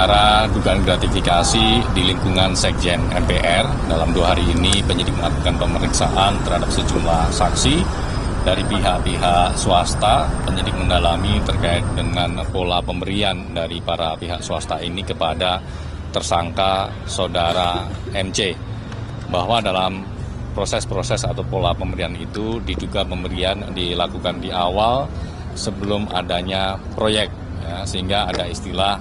Perkara dugaan gratifikasi di lingkungan Sekjen MPR, dalam 2 hari ini penyidik melakukan pemeriksaan terhadap sejumlah saksi dari pihak-pihak swasta. Penyidik mendalami terkait dengan pola pemberian dari para pihak swasta ini kepada tersangka saudara MC, bahwa dalam proses-proses atau pola pemberian itu diduga pemberian dilakukan di awal sebelum adanya proyek, ya, sehingga ada istilah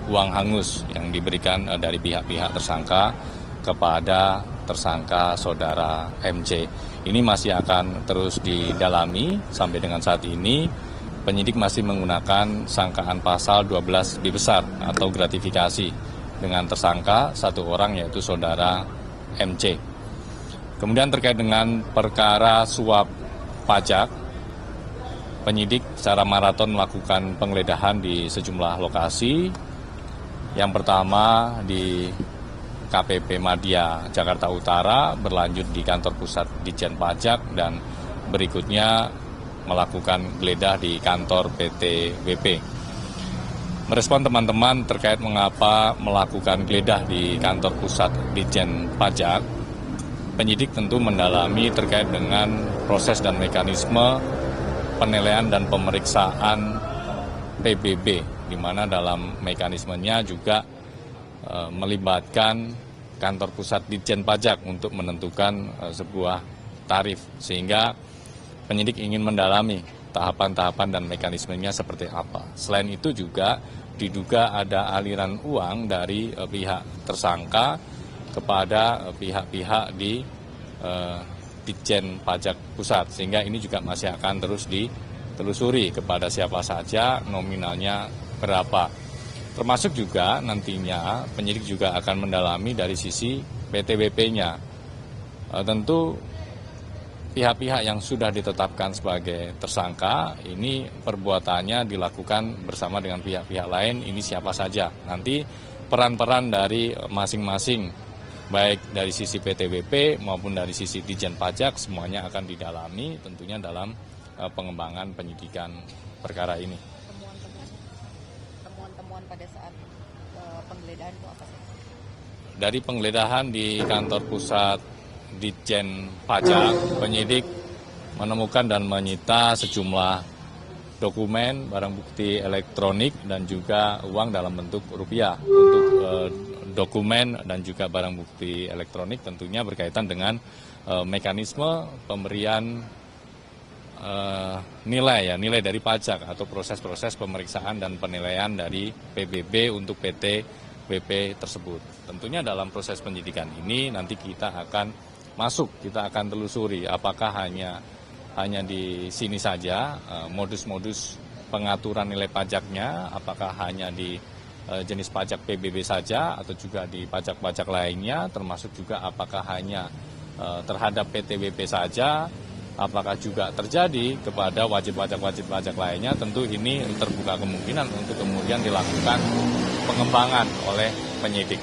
uang hangus yang diberikan dari pihak-pihak tersangka kepada tersangka saudara MC. Ini masih akan terus didalami. Sampai dengan saat ini penyidik masih menggunakan sangkaan pasal 12 lebih besar atau gratifikasi dengan tersangka satu orang, yaitu saudara MC. Kemudian terkait dengan perkara suap pajak, penyidik secara maraton melakukan penggeledahan di sejumlah lokasi. Yang pertama di KPP Madya Jakarta Utara, berlanjut di kantor pusat Ditjen Pajak, dan berikutnya melakukan geledah di kantor PT WP. Merespon teman-teman terkait mengapa melakukan geledah di kantor pusat Ditjen Pajak, penyidik tentu mendalami terkait dengan proses dan mekanisme penilaian dan pemeriksaan PBB, di mana dalam mekanismenya juga melibatkan kantor pusat Ditjen Pajak untuk menentukan sebuah tarif, sehingga penyidik ingin mendalami tahapan-tahapan dan mekanismenya seperti apa. Selain itu juga diduga ada aliran uang dari pihak tersangka kepada pihak-pihak di Ditjen Pajak Pusat, sehingga ini juga masih akan terus ditelusuri kepada siapa saja, nominalnya berapa. Termasuk juga nantinya penyidik juga akan mendalami dari sisi PTWP-nya. Tentu pihak-pihak yang sudah ditetapkan sebagai tersangka ini perbuatannya dilakukan bersama dengan pihak-pihak lain, ini siapa saja. Nanti peran-peran dari masing-masing, baik dari sisi PTWP maupun dari sisi Ditjen Pajak, semuanya akan didalami tentunya dalam pengembangan penyidikan perkara ini. Temuan pada saat penggeledahan itu apa sih? Dari penggeledahan di kantor pusat Ditjen Pajak, penyidik menemukan dan menyita sejumlah dokumen, barang bukti elektronik, dan juga uang dalam bentuk rupiah. Untuk dokumen dan juga barang bukti elektronik tentunya berkaitan dengan mekanisme pemberian nilai dari pajak atau proses-proses pemeriksaan dan penilaian dari PBB untuk PT WP tersebut. Tentunya dalam proses penyidikan ini nanti kita akan telusuri apakah hanya di sini saja modus-modus pengaturan nilai pajaknya, apakah hanya di jenis pajak PBB saja atau juga di pajak-pajak lainnya, termasuk juga apakah hanya terhadap PT WP saja, apakah juga terjadi kepada wajib pajak lainnya. Tentu ini terbuka kemungkinan untuk kemudian dilakukan pengembangan oleh penyidik.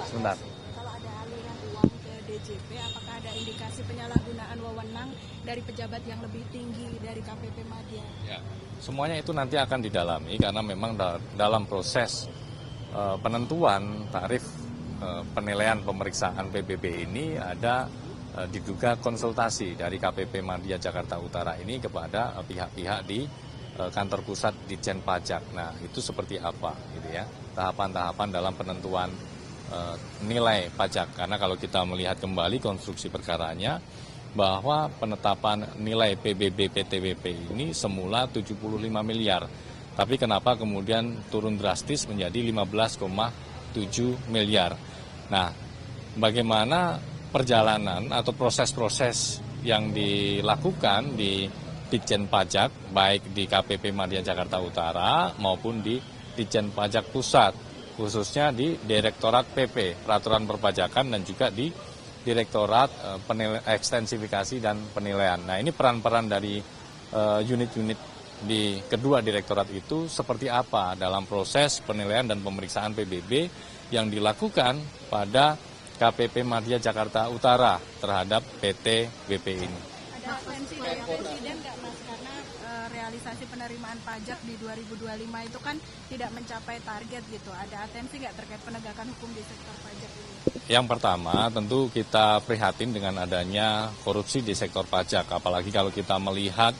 Sebentar. Kalau ada aliran uang ke DJP, apakah ada indikasi penyalahgunaan wewenang dari pejabat yang lebih tinggi dari KPP Madya? Ya, semuanya itu nanti akan didalami karena memang dalam proses penentuan tarif penilaian pemeriksaan PBB ini ada diduga konsultasi dari KPP Madya Jakarta Utara ini kepada pihak-pihak di kantor pusat Ditjen Pajak. Nah, itu seperti apa gitu ya, tahapan-tahapan dalam penentuan nilai pajak. Karena kalau kita melihat kembali konstruksi perkaranya, bahwa penetapan nilai PBB PTWP ini semula 75 miliar. Tapi kenapa kemudian turun drastis menjadi 15,7 miliar. Nah, bagaimana perjalanan atau proses-proses yang dilakukan di Ditjen Pajak, baik di KPP Madya Jakarta Utara maupun di Ditjen Pajak Pusat, khususnya di Direktorat PP, Peraturan Perpajakan, dan juga di Direktorat Ekstensifikasi dan Penilaian. Nah, ini peran-peran dari unit-unit di kedua direktorat itu seperti apa dalam proses penilaian dan pemeriksaan PBB yang dilakukan pada KPP Madya Jakarta Utara terhadap PT WP ini. Ada absensi dari Presiden nggak, Mas? Karena realisasi penerimaan pajak di 2025 itu kan tidak mencapai target gitu. Ada atensi nggak terkait penegakan hukum di sektor pajak ini? Yang pertama, tentu kita prihatin dengan adanya korupsi di sektor pajak, apalagi kalau kita melihat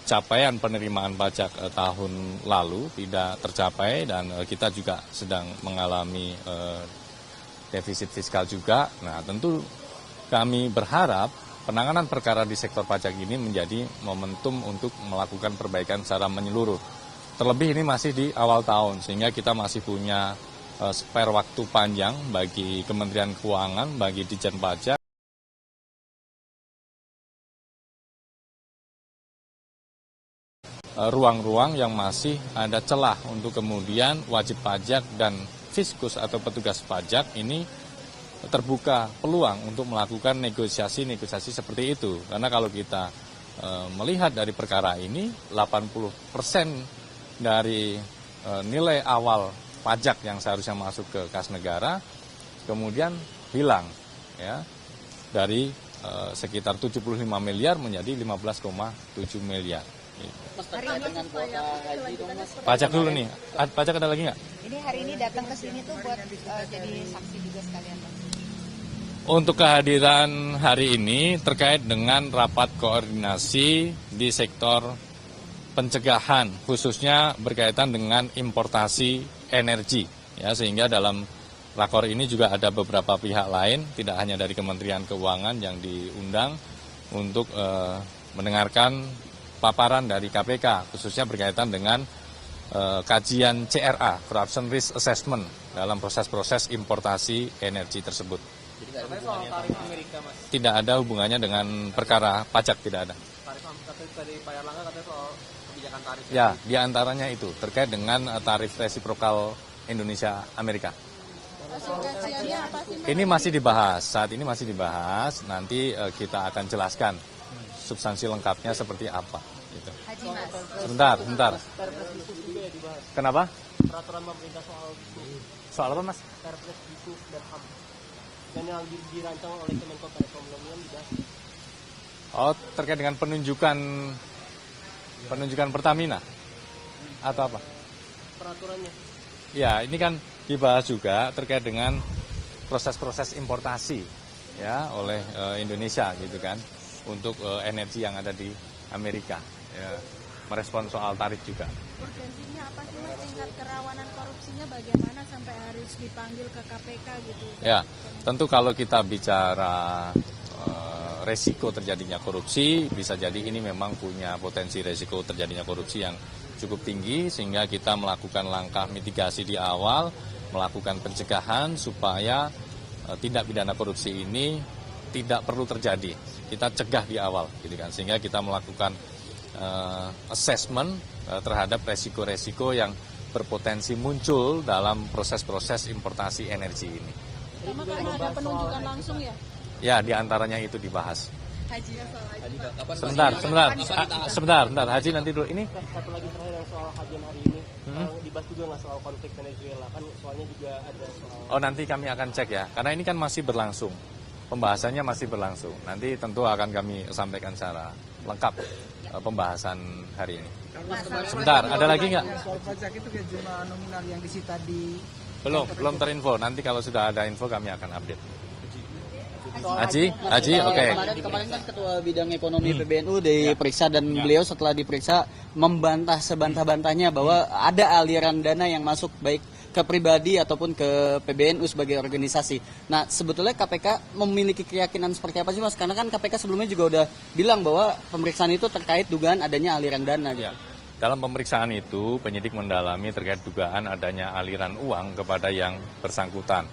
capaian penerimaan pajak tahun lalu tidak tercapai dan kita juga sedang mengalami defisit fiskal juga. Nah, tentu kami berharap penanganan perkara di sektor pajak ini menjadi momentum untuk melakukan perbaikan secara menyeluruh. Terlebih ini masih di awal tahun, sehingga kita masih punya spare waktu panjang bagi Kementerian Keuangan, bagi Ditjen Pajak. Ruang-ruang yang masih ada celah untuk kemudian wajib pajak dan fiskus atau petugas pajak ini terbuka peluang untuk melakukan negosiasi-negosiasi seperti itu. Karena kalau kita melihat dari perkara ini, 80% dari nilai awal pajak yang seharusnya masuk ke kas negara kemudian hilang ya dari sekitar 75 miliar menjadi 15,7 miliar. Mas, terkait dengan kuota haji dong, Mas. Pajak dulu nih, pajak ada lagi nggak? Ini hari ini datang ke sini tuh buat jadi saksi juga sekalian, Pak. Untuk kehadiran hari ini terkait dengan rapat koordinasi di sektor pencegahan, khususnya berkaitan dengan importasi energi, ya, sehingga dalam rakor ini juga ada beberapa pihak lain, tidak hanya dari Kementerian Keuangan yang diundang untuk mendengarkan paparan dari KPK, khususnya berkaitan dengan kajian CRA, Corruption Risk Assessment, dalam proses-proses importasi energi tersebut. Jadi nggak ada hubungannya tarif Amerika, Mas. Tidak ada hubungannya dengan perkara pajak, tidak ada. Tarif tadi Pak Erlangga katanya soal kebijakan tarif. Ya, diantaranya itu terkait dengan tarif resiprokal Indonesia Amerika. Kajiannya apa sih, Mas? Ini masih dibahas, saat ini masih dibahas. Nanti kita akan jelaskan substansi lengkapnya seperti apa. Gitu. Haji Mas. Sebentar. Perpres Dikbud juga ya dibahas. Kenapa? Peraturan pemerintah soal Soal apa, Mas? Perpres Dikbud dan HAM. Dan yang dirancang oleh Kemenko Perekonomian dibahas. Oh, terkait dengan penunjukan Pertamina atau apa? Peraturannya. Ya, ini kan dibahas juga terkait dengan proses-proses importasi ya oleh Indonesia gitu kan untuk energi yang ada di Amerika. Ya, merespon soal tarif juga. Urgensinya apa sih, Mas? Tingkat kerawanan korupsinya bagaimana sampai harus dipanggil ke KPK gitu? Ya, tentu kalau kita bicara resiko terjadinya korupsi, bisa jadi ini memang punya potensi resiko terjadinya korupsi yang cukup tinggi, sehingga kita melakukan langkah mitigasi di awal, melakukan pencegahan supaya tindak pidana korupsi ini tidak perlu terjadi. Kita cegah di awal, gitu kan, sehingga kita melakukan assessment terhadap resiko-resiko yang berpotensi muncul dalam proses-proses importasi energi ini. Pertama karena ada penunjukan langsung ya? Ya, diantaranya itu dibahas. Haji Sebentar, Haji nanti dulu. Ini Satu lagi terakhir yang soal hajian hari ini. Dibahas juga nggak soal konflik Venezuela? Kan soalnya juga ada soal... nanti kami akan cek ya, karena ini kan masih berlangsung. Pembahasannya masih berlangsung. Nanti tentu akan kami sampaikan secara lengkap pembahasan hari ini. Sebentar, ada lagi nggak? Soal pajak itu kayak jumlah nominal yang disita di... Belum terinfo. Nanti kalau sudah ada info kami akan update. Haji, oke. Kemarin kan Ketua Bidang Ekonomi PBNU diperiksa dan beliau setelah diperiksa membantah sebantah-bantahnya bahwa ada aliran dana yang masuk baik ke pribadi ataupun ke PBNU sebagai organisasi. Nah, sebetulnya KPK memiliki keyakinan seperti apa sih, Mas? Karena kan KPK sebelumnya juga udah bilang bahwa pemeriksaan itu terkait dugaan adanya aliran dana gitu. Ya. Dalam pemeriksaan itu, penyidik mendalami terkait dugaan adanya aliran uang kepada yang bersangkutan.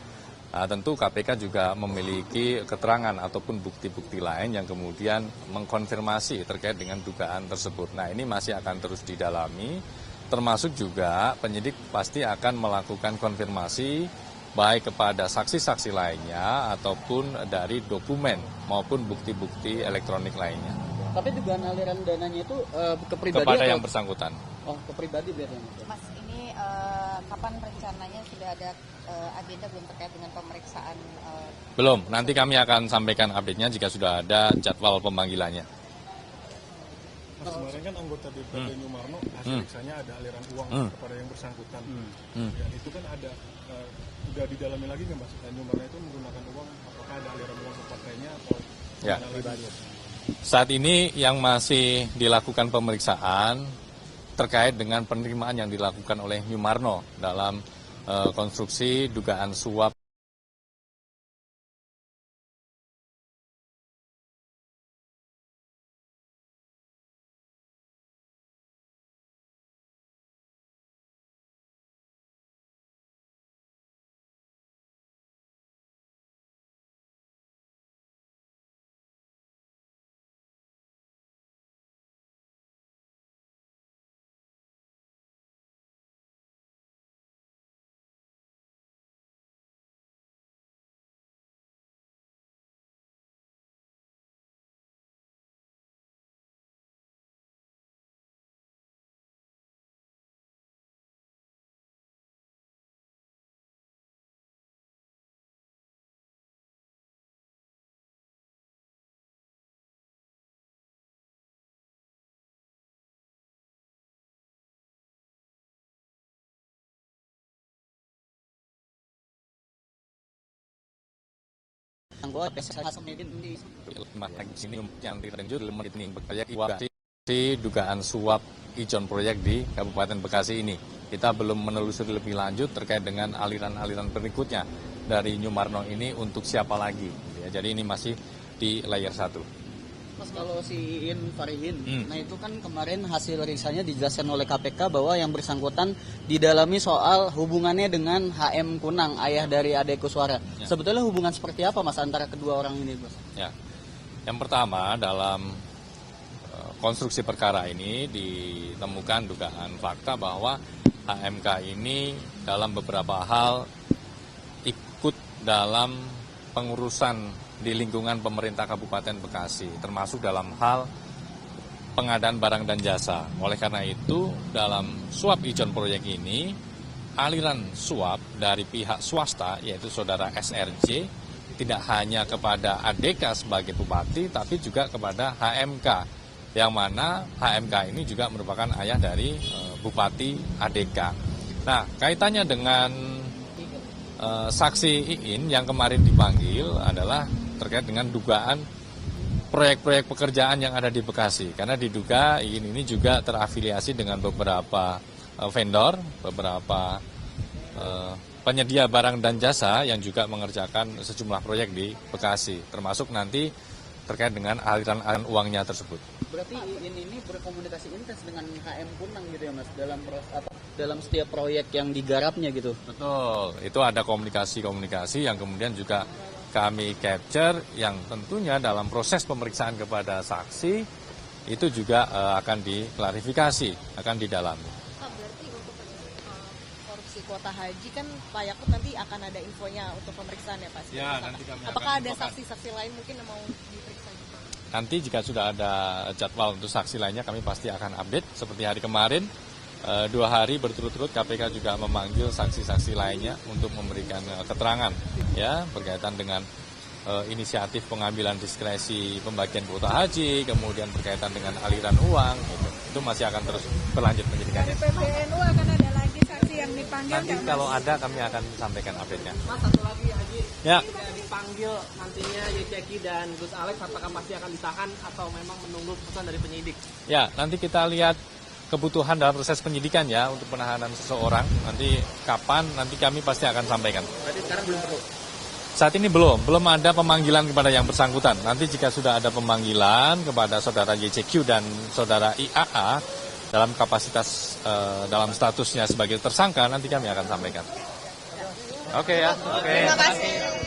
Nah, tentu KPK juga memiliki keterangan ataupun bukti-bukti lain yang kemudian mengkonfirmasi terkait dengan dugaan tersebut. Nah, ini masih akan terus didalami, termasuk juga penyidik pasti akan melakukan konfirmasi baik kepada saksi-saksi lainnya ataupun dari dokumen maupun bukti-bukti elektronik lainnya. Tapi dugaan aliran dananya itu ke pribadi kepada atau... yang bersangkutan. Oh, ke pribadi berarti. Mas, ini kapan rencananya sudah ada agenda belum terkait dengan pemeriksaan? Belum, nanti kami akan sampaikan update-nya jika sudah ada jadwal pemanggilannya. Kemarin kan anggota DPD Nyumarno hasil periksanya ada aliran uang kepada yang bersangkutan. Ya, itu kan ada udah didalami lagi nggak Mas? Nyumarno itu menggunakan uang, apakah ada aliran uang ke partainya atau Ya. pribadi? Saat ini yang masih dilakukan pemeriksaan terkait dengan penerimaan yang dilakukan oleh Nyumarno dalam konstruksi dugaan suap anggota Hasanuddin di sini yang dilanjut ini proyek dugaan suap ijon proyek di Kabupaten Bekasi ini. Kita belum menelusuri lebih lanjut terkait dengan aliran-aliran berikutnya dari Nyumarno ini untuk siapa lagi. Ya, jadi ini masih di layer 1. Mas, kalau si Iin Farihin, nah itu kan kemarin hasil riksanya dijelaskan oleh KPK bahwa yang bersangkutan didalami soal hubungannya dengan HM Kunang, ayah dari Ade Kuswara. Ya. Sebetulnya hubungan seperti apa Mas antara kedua orang ini, Mas? Ya. Yang pertama, dalam konstruksi perkara ini ditemukan dugaan fakta bahwa HMK ini dalam beberapa hal ikut dalam pengurusan di lingkungan pemerintah Kabupaten Bekasi, termasuk dalam hal pengadaan barang dan jasa. Oleh karena itu, dalam suap ijon proyek ini, aliran suap dari pihak swasta, yaitu saudara SRJ, tidak hanya kepada ADK sebagai bupati, tapi juga kepada HMK, yang mana HMK ini juga merupakan ayah dari Bupati ADK. Nah, kaitannya dengan saksi Iin yang kemarin dipanggil adalah terkait dengan dugaan proyek-proyek pekerjaan yang ada di Bekasi. Karena diduga Iin ini juga terafiliasi dengan beberapa vendor, beberapa penyedia barang dan jasa yang juga mengerjakan sejumlah proyek di Bekasi. Termasuk nanti terkait dengan aliran-aliran uangnya tersebut. Berarti Iin ini berkomunikasi intens dengan HM Kunang gitu ya Mas, dalam setiap proyek yang digarapnya gitu. Betul, itu ada komunikasi-komunikasi yang kemudian juga kami capture, yang tentunya dalam proses pemeriksaan kepada saksi itu juga akan diklarifikasi, akan didalami. Pak, berarti untuk korupsi kuota haji kan Pak Yakut nanti akan ada infonya untuk pemeriksaan ya Pak? Ya, nanti kami apakah akan ada infokan. saksi-saksi lain mungkin yang mau diperiksa juga? Nanti jika sudah ada jadwal untuk saksi lainnya, kami pasti akan update. Seperti hari kemarin, 2 hari berturut-turut KPK juga memanggil saksi-saksi lainnya untuk memberikan keterangan ya berkaitan dengan inisiatif pengambilan diskresi pembagian kuota haji, kemudian berkaitan dengan aliran uang, gitu. Itu masih akan terus berlanjut penyidikannya. Dari PBNU akan ada lagi saksi yang dipanggil Nanti kalau ada kami akan sampaikan update-nya. Mas, satu lagi Haji. Ya. Jika dipanggil nantinya Yeceki dan Gus Alex, apakah pasti akan ditahan atau memang menunggu keputusan dari penyidik? Ya, nanti kita lihat kebutuhan dalam proses penyidikan ya untuk penahanan seseorang. Nanti kapan, nanti kami pasti akan sampaikan. Berarti sekarang belum perlu? Saat ini belum ada pemanggilan kepada yang bersangkutan. Nanti jika sudah ada pemanggilan kepada saudara YCQ dan saudara IAA dalam kapasitas dalam statusnya sebagai tersangka, nanti kami akan sampaikan. Oke ya. Oke. Terima kasih.